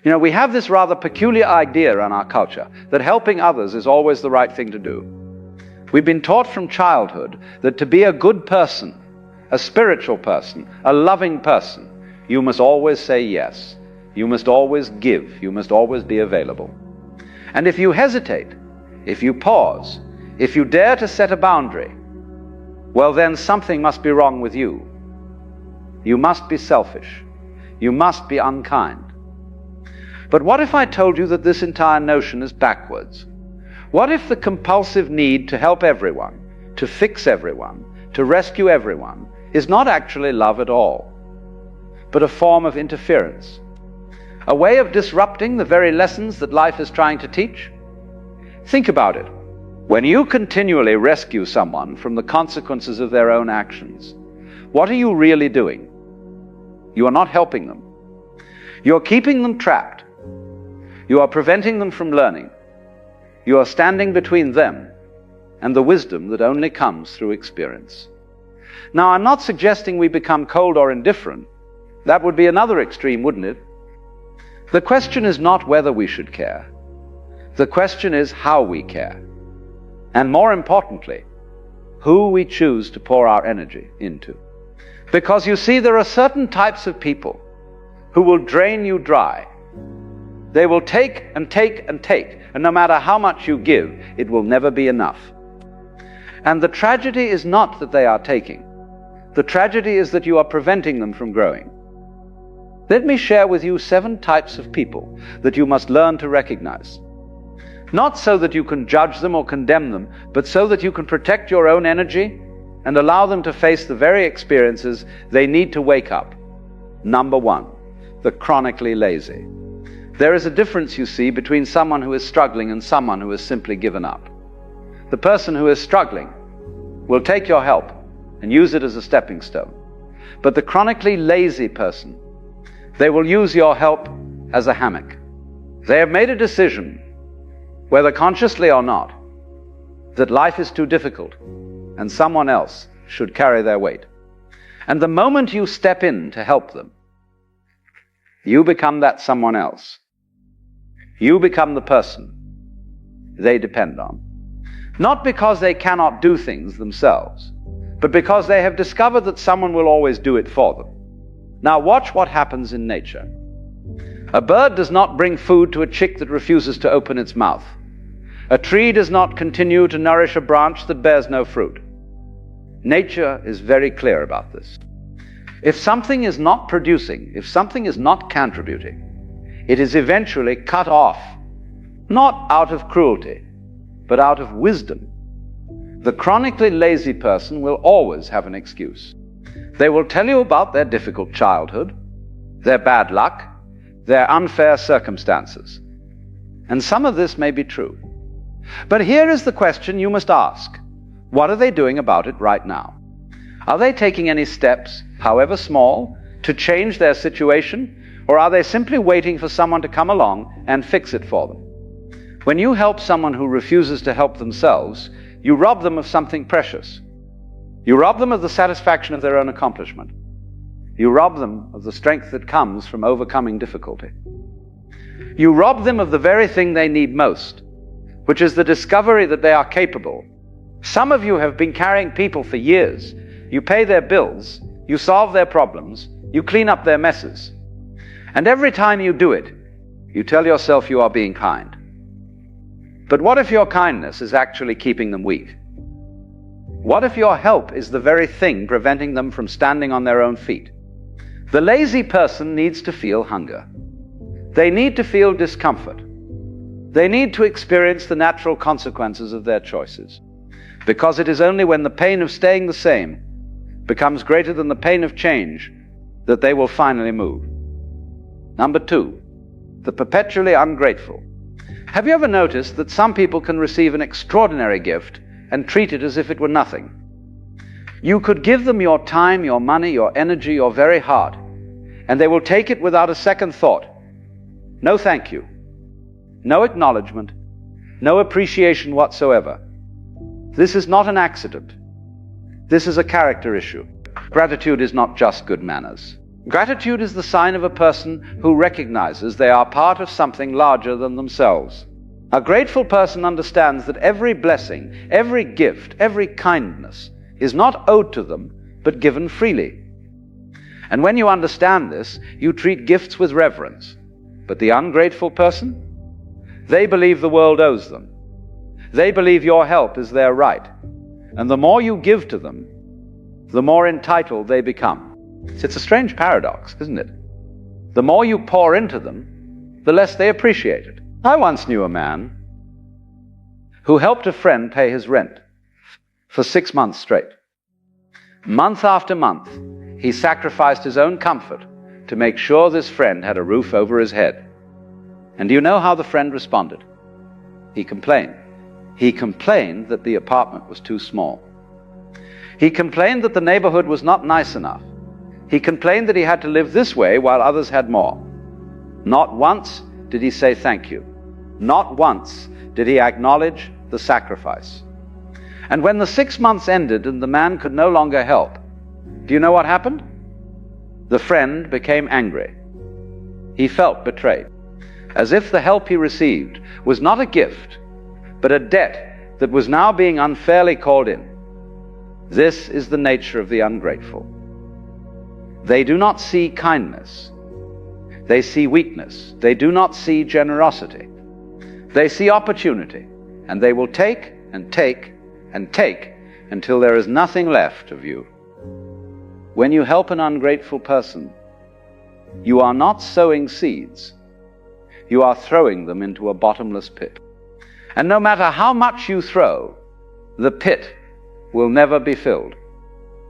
We have this rather peculiar idea in our culture that helping others is always the right thing to do. We've been taught from childhood that to be a good person, a spiritual person, a loving person, you must always say yes. You must always give. You must always be available. And if you hesitate, if you pause, if you dare to set a boundary, well then something must be wrong with you. You must be selfish. You must be unkind. But what if I told you that this entire notion is backwards? What if the compulsive need to help everyone, to fix everyone, to rescue everyone, is not actually love at all, but a form of interference? A way of disrupting the very lessons that life is trying to teach? Think about it. When you continually rescue someone from the consequences of their own actions, what are you really doing? You are not helping them. You are keeping them trapped. You are preventing them from learning. You are standing between them and the wisdom that only comes through experience. Now, I'm not suggesting we become cold or indifferent. That would be another extreme, wouldn't it? The question is not whether we should care. The question is how we care. And more importantly, who we choose to pour our energy into. Because you see, there are certain types of people who will drain you dry. They will take and take and take, and no matter how much you give, it will never be enough. And the tragedy is not that they are taking. The tragedy is that you are preventing them from growing. Let me share with you 7 types of people that you must learn to recognize. Not so that you can judge them or condemn them, but so that you can protect your own energy and allow them to face the very experiences they need to wake up. Number 1, the chronically lazy. There is a difference, you see, between someone who is struggling and someone who has simply given up. The person who is struggling will take your help and use it as a stepping stone. But the chronically lazy person, they will use your help as a hammock. They have made a decision, whether consciously or not, that life is too difficult and someone else should carry their weight. And the moment you step in to help them, you become that someone else. You become the person they depend on. Not because they cannot do things themselves, but because they have discovered that someone will always do it for them. Now watch what happens in nature. A bird does not bring food to a chick that refuses to open its mouth. A tree does not continue to nourish a branch that bears no fruit. Nature is very clear about this. If something is not producing, if something is not contributing, it is eventually cut off, not out of cruelty, but out of wisdom. The chronically lazy person will always have an excuse. They will tell you about their difficult childhood, their bad luck, their unfair circumstances. And some of this may be true. But here is the question you must ask. What are they doing about it right now? Are they taking any steps, however small, to change their situation? Or are they simply waiting for someone to come along and fix it for them? When you help someone who refuses to help themselves, you rob them of something precious. You rob them of the satisfaction of their own accomplishment. You rob them of the strength that comes from overcoming difficulty. You rob them of the very thing they need most, which is the discovery that they are capable. Some of you have been carrying people for years. You pay their bills, you solve their problems, you clean up their messes. And every time you do it, you tell yourself you are being kind. But what if your kindness is actually keeping them weak? What if your help is the very thing preventing them from standing on their own feet? The lazy person needs to feel hunger. They need to feel discomfort. They need to experience the natural consequences of their choices. Because it is only when the pain of staying the same becomes greater than the pain of change that they will finally move. Number 2, the perpetually ungrateful. Have you ever noticed that some people can receive an extraordinary gift and treat it as if it were nothing? You could give them your time, your money, your energy, your very heart, and they will take it without a second thought. No thank you, no acknowledgement, no appreciation whatsoever. This is not an accident. This is a character issue. Gratitude is not just good manners. Gratitude is the sign of a person who recognizes they are part of something larger than themselves. A grateful person understands that every blessing, every gift, every kindness is not owed to them, but given freely. And when you understand this, you treat gifts with reverence. But the ungrateful person? They believe the world owes them. They believe your help is their right. And the more you give to them, the more entitled they become. It's a strange paradox, isn't it? The more you pour into them, the less they appreciate it. I once knew a man who helped a friend pay his rent for 6 months straight. Month after month, he sacrificed his own comfort to make sure this friend had a roof over his head. And do you know how the friend responded? He complained. He complained that the apartment was too small. He complained that the neighborhood was not nice enough. He complained that he had to live this way while others had more. Not once did he say thank you. Not once did he acknowledge the sacrifice. And when the 6 months ended and the man could no longer help, do you know what happened? The friend became angry. He felt betrayed, as if the help he received was not a gift, but a debt that was now being unfairly called in. This is the nature of the ungrateful. They do not see kindness. They see weakness. They do not see generosity. They see opportunity, and they will take and take and take until there is nothing left of you. When you help an ungrateful person, you are not sowing seeds. You are throwing them into a bottomless pit. And no matter how much you throw, the pit will never be filled.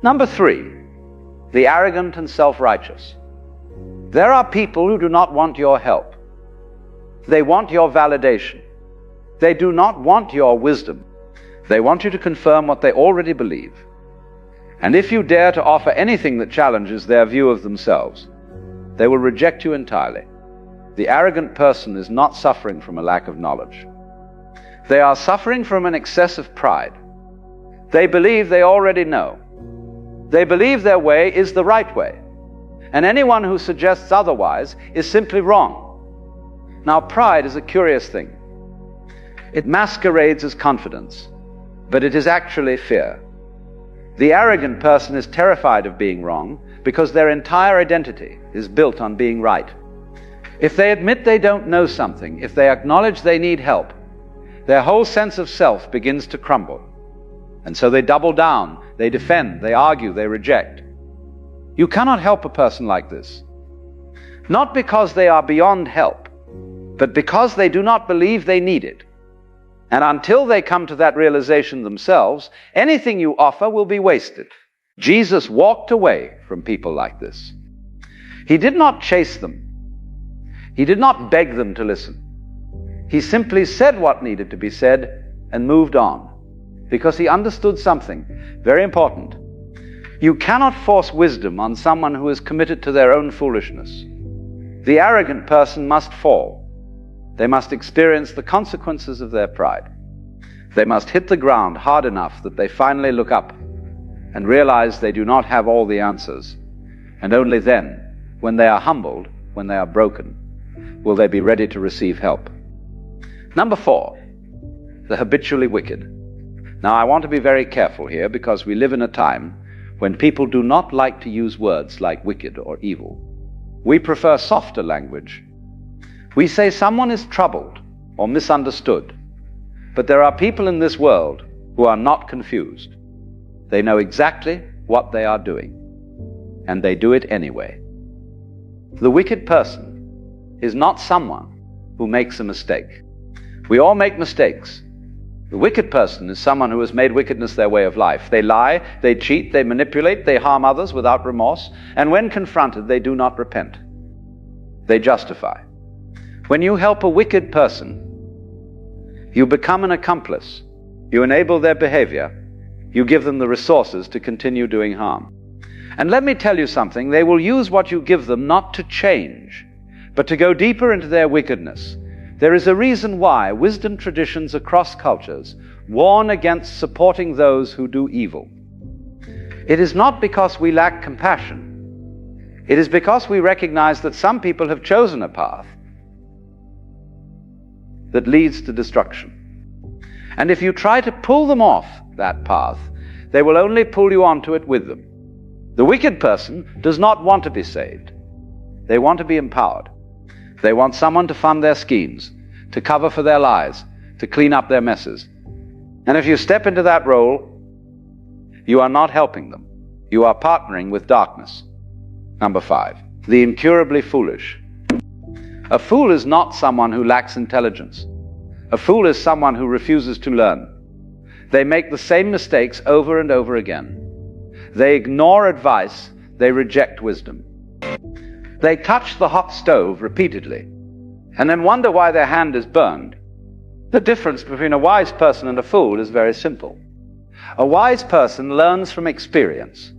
Number 3, the arrogant and self-righteous. There are people who do not want your help. They want your validation. They do not want your wisdom. They want you to confirm what they already believe. And if you dare to offer anything that challenges their view of themselves, they will reject you entirely. The arrogant person is not suffering from a lack of knowledge. They are suffering from an excess of pride. They believe they already know. They believe their way is the right way. And anyone who suggests otherwise is simply wrong. Now, pride is a curious thing. It masquerades as confidence, but it is actually fear. The arrogant person is terrified of being wrong because their entire identity is built on being right. If they admit they don't know something, if they acknowledge they need help, their whole sense of self begins to crumble. And so they double down, they defend, they argue, they reject. You cannot help a person like this. Not because they are beyond help, but because they do not believe they need it. And until they come to that realization themselves, anything you offer will be wasted. Jesus walked away from people like this. He did not chase them. He did not beg them to listen. He simply said what needed to be said and moved on, because he understood something very important. You cannot force wisdom on someone who is committed to their own foolishness. The arrogant person must fall. They must experience the consequences of their pride. They must hit the ground hard enough that they finally look up and realize they do not have all the answers. And only then, when they are humbled, when they are broken, will they be ready to receive help. Number 4, the habitually wicked. Now, I want to be very careful here because we live in a time when people do not like to use words like wicked or evil. We prefer softer language. We say someone is troubled or misunderstood, but there are people in this world who are not confused. They know exactly what they are doing, and they do it anyway. The wicked person is not someone who makes a mistake. We all make mistakes. The wicked person is someone who has made wickedness their way of life. They lie, they cheat, they manipulate, they harm others without remorse, and when confronted, they do not repent. They justify. When you help a wicked person, you become an accomplice. You enable their behavior. You give them the resources to continue doing harm. And let me tell you something, they will use what you give them not to change, but to go deeper into their wickedness. There is a reason why wisdom traditions across cultures warn against supporting those who do evil. It is not because we lack compassion. It is because we recognize that some people have chosen a path that leads to destruction. And if you try to pull them off that path, they will only pull you onto it with them. The wicked person does not want to be saved. They want to be empowered. They want someone to fund their schemes, to cover for their lies, to clean up their messes. And if you step into that role, you are not helping them. You are partnering with darkness. Number 5, the incurably foolish. A fool is not someone who lacks intelligence. A fool is someone who refuses to learn. They make the same mistakes over and over again. They ignore advice. They reject wisdom. They touch the hot stove repeatedly and then wonder why their hand is burned. The difference between a wise person and a fool is very simple. A wise person learns from experience.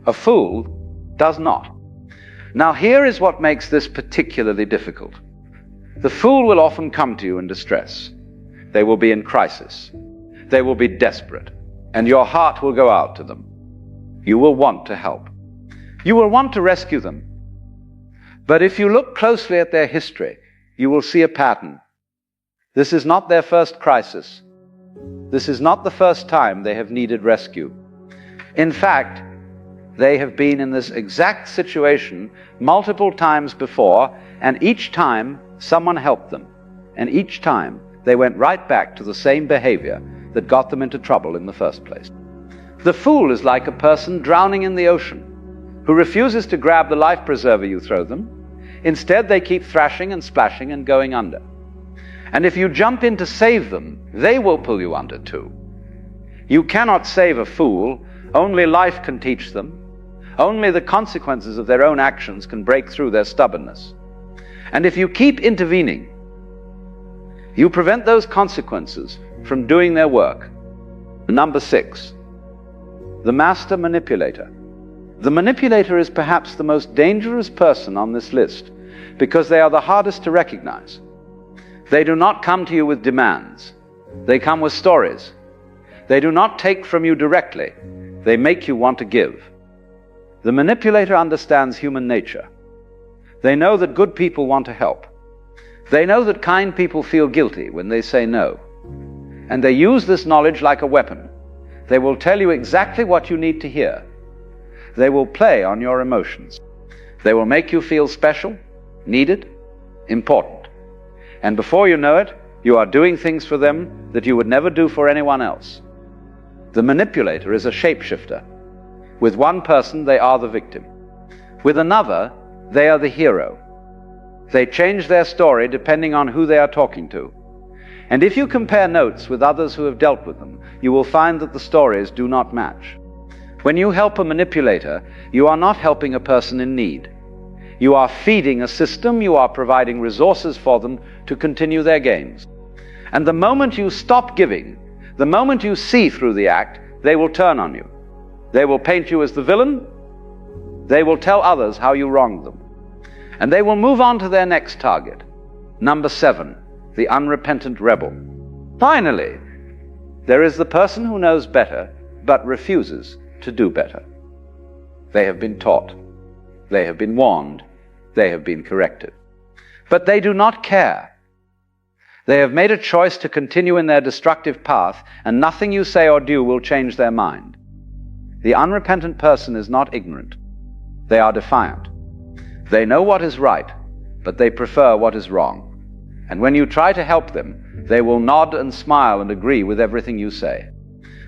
A fool does not. Now here is what makes this particularly difficult. The fool will often come to you in distress. They will be in crisis. They will be desperate, and your heart will go out to them. You will want to help. You will want to rescue them. But if you look closely at their history, you will see a pattern. This is not their first crisis. This is not the first time they have needed rescue. In fact, they have been in this exact situation multiple times before, and each time someone helped them. And each time they went right back to the same behavior that got them into trouble in the first place. The fool is like a person drowning in the ocean who refuses to grab the life preserver you throw them. Instead, they keep thrashing and splashing and going under. And if you jump in to save them, they will pull you under too. You cannot save a fool. Only life can teach them. Only the consequences of their own actions can break through their stubbornness. And if you keep intervening, you prevent those consequences from doing their work. Number 6, the master manipulator. The manipulator is perhaps the most dangerous person on this list because they are the hardest to recognize. They do not come to you with demands. They come with stories. They do not take from you directly. They make you want to give. The manipulator understands human nature. They know that good people want to help. They know that kind people feel guilty when they say no. And they use this knowledge like a weapon. They will tell you exactly what you need to hear. They will play on your emotions. They will make you feel special, needed, important. And before you know it, you are doing things for them that you would never do for anyone else. The manipulator is a shapeshifter. With one person, they are the victim. With another, they are the hero. They change their story depending on who they are talking to. And if you compare notes with others who have dealt with them, you will find that the stories do not match. When you help a manipulator, you are not helping a person in need. You are feeding a system. You are providing resources for them to continue their games. And the moment you stop giving, the moment you see through the act, they will turn on you. They will paint you as the villain. They will tell others how you wronged them. And they will move on to their next target. Number 7, the unrepentant rebel. Finally, there is the person who knows better but refuses to do better. They have been taught. They have been warned. They have been corrected. But they do not care. They have made a choice to continue in their destructive path, and nothing you say or do will change their mind. The unrepentant person is not ignorant. They are defiant. They know what is right, but they prefer what is wrong. And when you try to help them, they will nod and smile and agree with everything you say.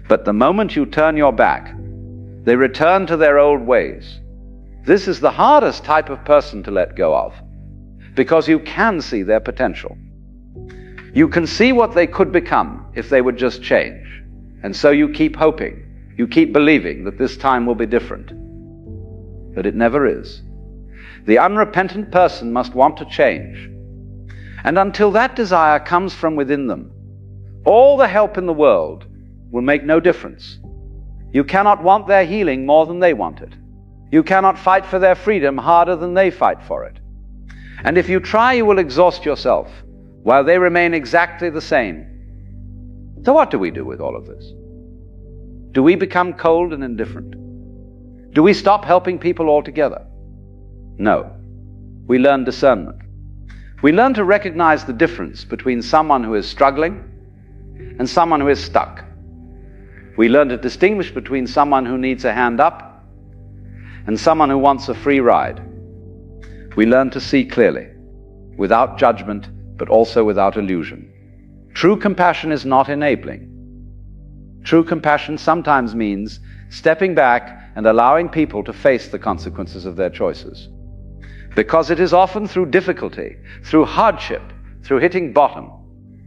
But the moment you turn your back, they return to their old ways. This is the hardest type of person to let go of, because you can see their potential. You can see what they could become if they would just change. And so you keep hoping, you keep believing that this time will be different. But it never is. The unrepentant person must want to change. And until that desire comes from within them, all the help in the world will make no difference. You cannot want their healing more than they want it. You cannot fight for their freedom harder than they fight for it. And if you try, you will exhaust yourself, while they remain exactly the same. So what do we do with all of this? Do we become cold and indifferent? Do we stop helping people altogether? No. We learn discernment. We learn to recognize the difference between someone who is struggling and someone who is stuck. We learn to distinguish between someone who needs a hand up and someone who wants a free ride. We learn to see clearly, without judgment, but also without illusion. True compassion is not enabling. True compassion sometimes means stepping back and allowing people to face the consequences of their choices. Because it is often through difficulty, through hardship, through hitting bottom,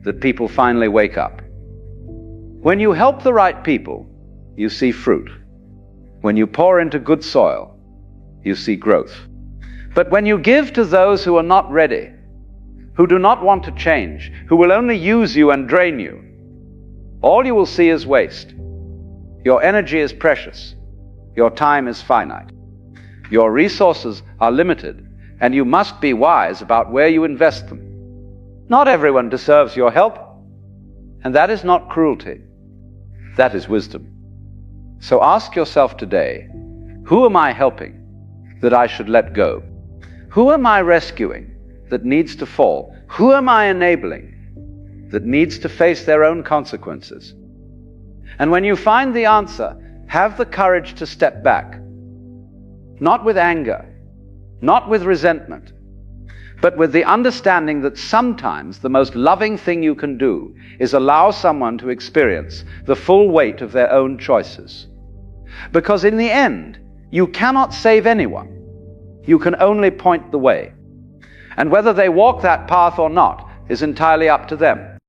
that people finally wake up. When you help the right people, you see fruit. When you pour into good soil, you see growth. But when you give to those who are not ready, who do not want to change, who will only use you and drain you, all you will see is waste. Your energy is precious. Your time is finite. Your resources are limited, and you must be wise about where you invest them. Not everyone deserves your help, and that is not cruelty. That is wisdom. So ask yourself today, who am I helping that I should let go? Who am I rescuing that needs to fall? Who am I enabling that needs to face their own consequences? And when you find the answer, have the courage to step back. Not with anger, not with resentment, but with the understanding that sometimes the most loving thing you can do is allow someone to experience the full weight of their own choices. Because in the end, you cannot save anyone. You can only point the way. And whether they walk that path or not is entirely up to them.